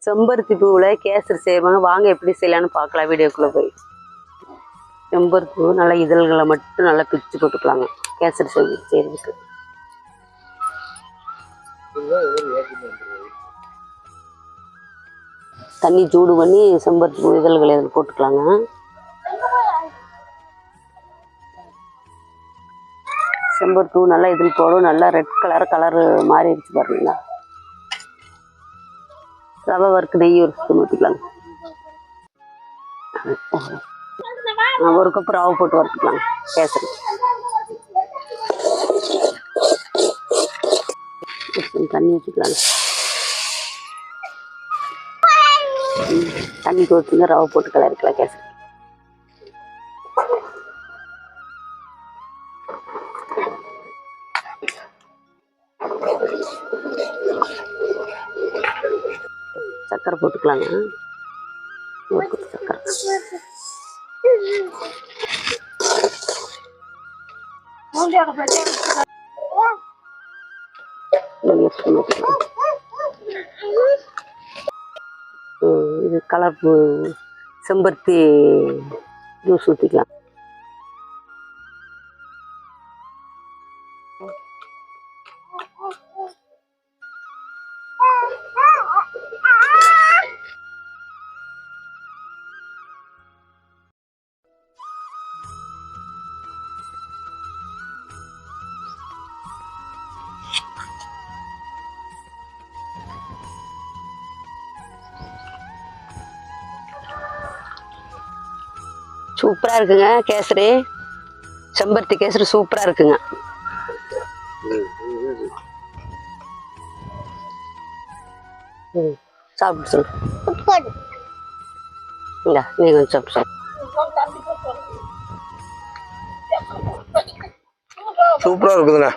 செம்பருத்தி பூவில் கேசரி செய்வாங்க. வாங்க எப்படி செய்யலான்னு பார்க்கலாம் வீடியோக்குள்ளே போய். செம்பருத்தி பூ நல்லா இதழ்களை மட்டும் நல்லா பிச்சு போட்டுக்கலாங்க கேசரி செய்யறதுக்கு. தண்ணி சூடு பண்ணி செம்பருத்தி பூ இதழ்களை அதில் போட்டுக்கலாங்க. செம்பருத்தி பூ நல்லா இதழ் போடும். நல்லா ரெட் கலரு மாறிடுச்சு பாருங்களா. ரவை வறுக்கு நெய் ஒரு ஸ்பூன் ஊற்றிக்கலாங்க. ஒரு கப் ரவை போட்டு வறுத்துக்கலாங்க கேசரி. தண்ணி ஊற்றிக்கலாங்க. தண்ணி ஊற்றுங்க, ரவை போட்டு கிளறிக்கலாம் கேசரி. சக்கரை போட்டுக்கலாங்க. சக்கரை இது கலர் செம்பருத்தி ஜூஸ் ஊற்றிக்கலாம். சூப்பராக இருக்குங்க கேசரி. செம்பருத்தி கேசரி சூப்பராக இருக்குங்க. சாப்பிட்டு சொல்லு. நீங்க கொஞ்சம் சாப்பிட்டு சூப்பராக இருக்குதுண்ணா.